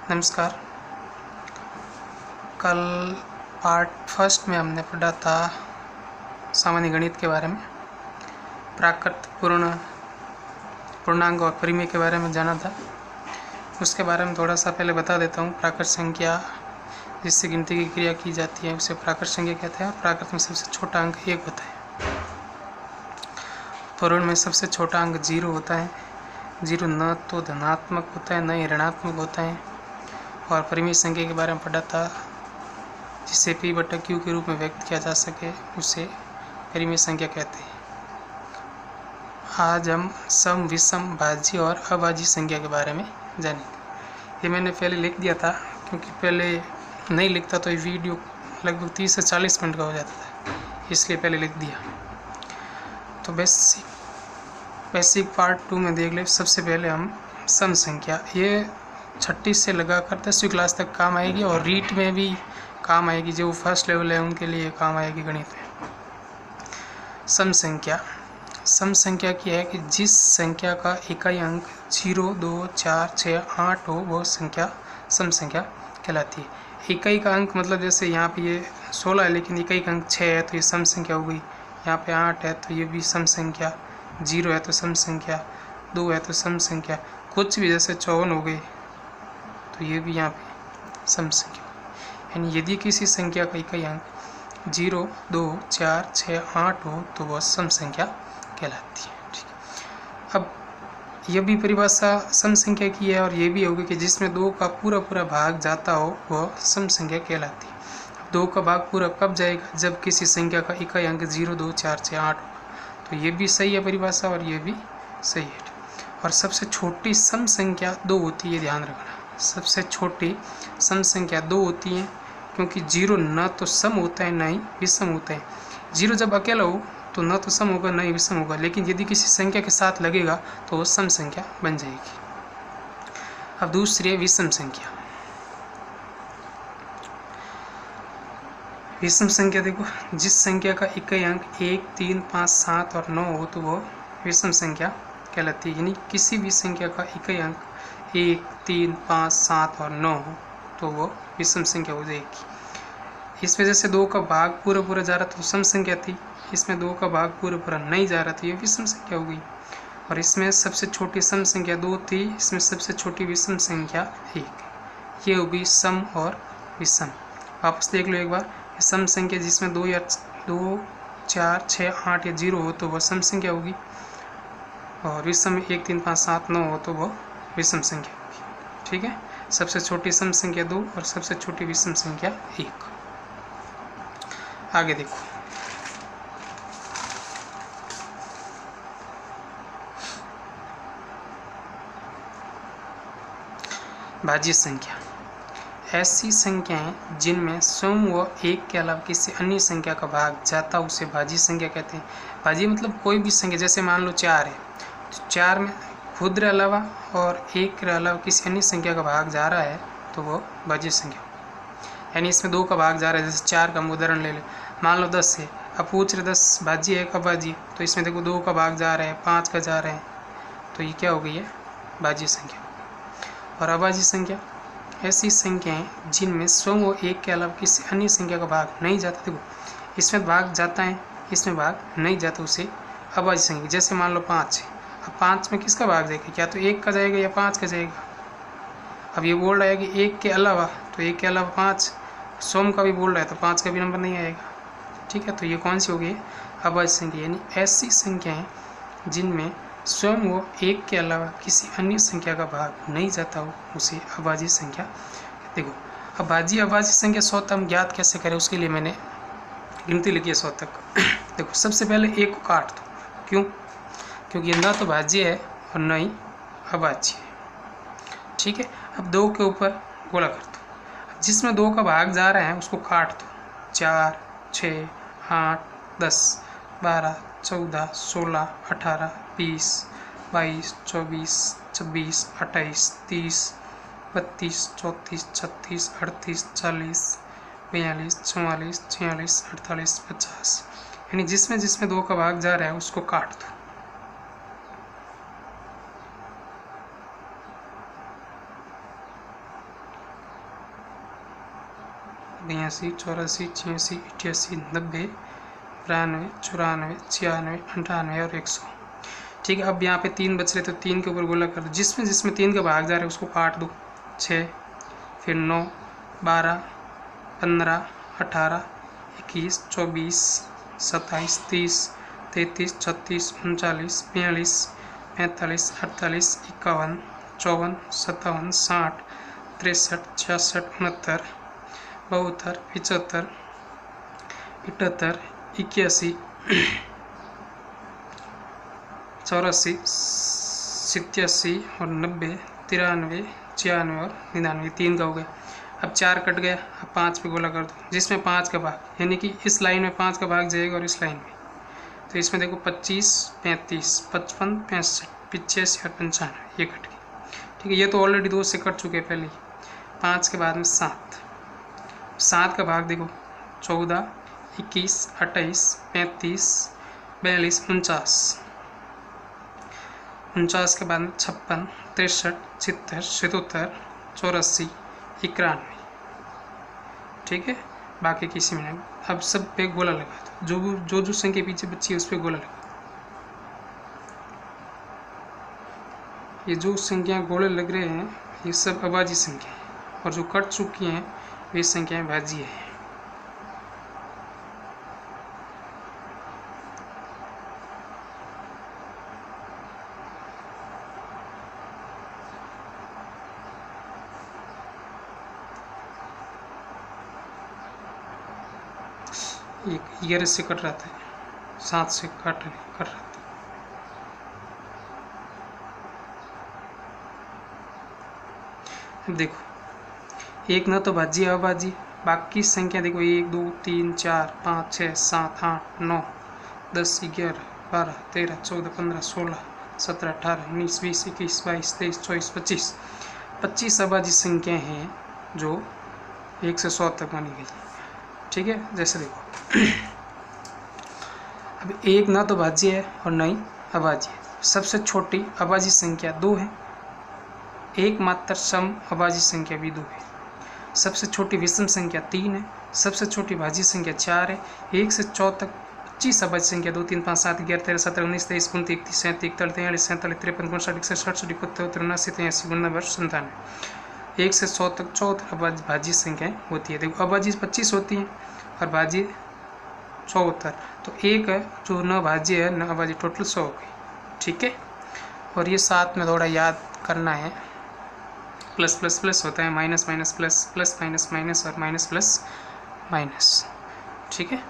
नमस्कार। कल part first में हमने पढ़ा था सामान्य गणित के बारे में, प्राकृत पूर्णांक और परिमेय के बारे में जाना था। उसके बारे में थोड़ा सा पहले बता देता हूँ। प्राकृत संख्या जिससे गिनती की क्रिया की जाती है उसे प्राकृत संख्या कहते हैं। प्राकृत में सबसे छोटा अंक 1 होता है। पूर्ण में सबसे छोटा अंक 0 होता है। 0 न तो धनात्मक होता है न ही ऋणात्मक होता है। और परिमेय संख्या के बारे में पढ़ा था, जिसे P/Q के रूप में व्यक्त किया जा सके उसे परिमेय संख्या कहते हैं। आज हम सम, विषम, भाज्य और अभाज्य संख्या के बारे में जानेंगे। ये मैंने पहले लिख दिया था, क्योंकि पहले नहीं लिखता तो ये वीडियो लगभग 30 से 40 मिनट का हो जाता था, इसलिए पहले लिख दिया। तो बेसिक पार्ट 2 में देख ले। सबसे पहले हम सम संख्या, ये 6ठी से लगाकर 10वीं क्लास तक काम आएगी और रीट में भी काम आएगी। जो फर्स्ट लेवल है उनके लिए काम आएगी गणित में। सम संख्या की है कि जिस संख्या का इकाई अंक 0, 2, 4, 6, 8 हो वो संख्या सम संख्या कहलाती है। इकाई का अंक मतलब जैसे यहाँ पे ये 16 है लेकिन इकाई का अंक 6 है तो ये सम संख्या हो गई। यहाँ पे 8 है तो ये भी सम संख्या, 0 है तो सम संख्या, 2 है तो सम संख्या, कुछ भी जैसे 54 हो गई तो ये भी यहाँ पे सम संख्या। यानी यदि किसी संख्या का इकाई अंक 0, 2, 4, 6, 8 हो तो वह सम संख्या कहलाती है। ठीक है। अब यह भी परिभाषा सम संख्या की है और ये भी होगी कि जिसमें 2 का पूरा भाग जाता हो वह सम संख्या कहलाती है। 2 का भाग पूरा कब जाएगा? जब किसी संख्या का इकाई अंक 0, 2, 4, 6, 8 होगा। तो ये भी सही है परिभाषा और ये भी सही है। और सबसे छोटी सम संख्या 2 होती है, ध्यान रखना। सबसे छोटी सम संख्या 2 होती है, क्योंकि 0 न तो सम होता है न ही विषम होता है। 0 जब अकेला हो तो न तो सम होगा न ही विषम होगा, लेकिन यदि किसी संख्या के साथ लगेगा तो वो सम संख्या बन जाएगी। अब दूसरी है विषम संख्या। विषम संख्या देखो, जिस संख्या का इकाई अंक 1, 3, 5, 7 और 9 हो तो वो विषम संख्या कहलाती है। यानी किसी भी संख्या का इकाई अंक 1, 3, 5, 7 और 9 हो तो वो विषम संख्या हो जाएगी। इस वजह से 2 का भाग पूरा जा रहा तो सम संख्या थी, इसमें 2 का भाग पूरा नहीं जा रहा तो ये विषम संख्या हो गई। और इसमें सबसे छोटी सम संख्या 2 थी, इसमें सबसे छोटी विषम संख्या 1। ये हो गई सम और विषम। वापस देख लो एक बार। सम संख्या जिसमें 2, 4, 6, 8 या 0 हो तो वह सम संख्या होगी, और विषम में 1, 3, 5, 7, 9 हो तो वह विषम संख्या होगी। ठीक है। सबसे छोटी सम संख्या 2 और सबसे छोटी विषम संख्या 1। आगे देखो, भाज्य संख्या। ऐसी संख्याएं जिनमें स्वयं व 1 के अलावा किसी अन्य संख्या का भाग जाता उसे भाज्य संख्या कहते हैं। भाज्य मतलब कोई भी संख्या, जैसे मान लो 4 है तो 4 में खुद के अलावा और 1 के अलावा किसी अन्य संख्या का भाग जा रहा है तो वो भाज्य संख्या। यानी इसमें 2 का भाग जा रहा है। जैसे 4 का हम उदाहरण ले लें, मान लो 10 है, अब पूछ रहे 10 भाज्य है कब भाज्य, तो इसमें देखो 2 का भाग जा रहा है, 5 का जा रहा है, तो ये क्या हो गई है? भाज्य संख्या। और अभाज्य संख्या, ऐसी संख्याएं जिनमें स्वयं वो 1 के अलावा किसी अन्य संख्या का भाग नहीं जाता। देखो इसमें भाग जाता है, इसमें भाग नहीं जाता, उसे अभाज्य संख्या। जैसे मान लो 5 है, अब 5 में किसका भाग जाएगा? क्या तो 1 का जाएगा या 5 का जाएगा? अब ये बोल रहा है कि 1 के अलावा, तो 1 के अलावा 5, स्वयं का भी बोल रहा है तो 5 का भी नंबर नहीं आएगा। ठीक है। तो ये कौन सी हो गई? अभाज्य संख्या। यानी ऐसी संख्याएं जिनमें स्वयं वो 1 के अलावा किसी अन्य संख्या का भाग नहीं जाता हो उसे अभाज्य संख्या। देखो अब भाज्य अभाज्य संख्या 100 तक हम ज्ञात कैसे करें, उसके लिए मैंने गिनती लिखी है 100 तक। देखो सबसे पहले 1 को काट दो। क्यों? क्योंकि ना तो भाज्य है और न ही अभाज्य है। ठीक है। अब 2 के ऊपर गोला कर दो। जिसमें 2 का भाग जा रहा है उसको काट दो। 4, 6, 8, 10, 12, 14, 16, 18, 20, 22, 24, 26, 28, 30, 32, 34, 36, 38, 40, 42, 44, 46, 48, 50। यानी जिसमें 2 का भाग जा रहा है उसको काट दो। 82, 84, 86, 88, 90, 92, 94, 96, 98 और 100। ठीक है, अब यहाँ पे 3 बच रहे तो 3 के ऊपर गोला कर दो, जिसमें जिसमें 3 का भाग जा रहा है उसको काट दो। 6, फिर 9, 12, 15, 18, 21, 24, 27, 30, 33, 36, 39, 42, 45, 48, 51, 54, 57, 60, 63, 66, 69, 72, 75, 78, 81, 84, 87 और 90, 93, 96 और 99। 3 का हो गया। अब 4 कट गया, अब 5 पे गोला कर दो, जिसमें 5 का भाग, यानी कि इस लाइन में 5 का भाग जाएगा और इस लाइन में, तो इसमें देखो 25, 35, 55, 65, 85 और 95, ये कट गए। ठीक है, ये तो ऑलरेडी 2 से कट चुके हैं पहले ही। 5 के बाद में 7 का भाग देखो 14, 21, 28, 35, 42, 49, 49 के बाद में 56, 63, 76, 77, 84, 91। ठीक है, बाकी किसी में नहीं। अब सब पे गोला लगा दो, जो संख्या पीछे बची है उस पर गोला लगा। ये जो संख्या गोले लग रहे हैं ये सब अभाज्य संख्या है, और जो कट चुकी हैं वे संख्याएं भाज्य है। ये 11 से कट रहा था, 7 से कट रहा था। देखो, एक ना तो भाज्य अभाज्य, बाकी संख्या देखो 1, 2, 3, 4, 5, 6, 7, 8, 9, 10, 11, 12, 13, 14, 15, 16, 17, 18, 19, 20, 21, 22, 23, 24, 25। 25 अभाज्य संख्या हैं जो 1 से 100 तक मानी गई। ठीक है, जैसे देखो अब एक ना तो भाज्य है और ना ही अभाज्य है। सबसे छोटी अभाज्य संख्या 2 है, एकमात्र सम अभाज्य संख्या भी 2 है। सबसे छोटी विषम संख्या 3 है, सबसे छोटी भाज्य संख्या 4 है। 1 से 4 तक 25 अभाज्य संख्या 2, 3, 5, 7, 11, 13, 17, 19, 23, 29, 31, 37, 41, 43, 43, 53, 54, 65, 66, 67, 78, 79, 80, 89, 97। 1 से 100 तक 74 भाज्य संख्याएं होती है। देखो, अभाज्य 25 होती हैं और भाज्य 74, तो एक है जो न भाज्य है न अभाज्य, टोटल 100 हो गई। ठीक है, और ये साथ में थोड़ा याद करना है, प्लस प्लस प्लस होता है, minus minus plus, plus minus minus और माइनस प्लस माइनस। ठीक है।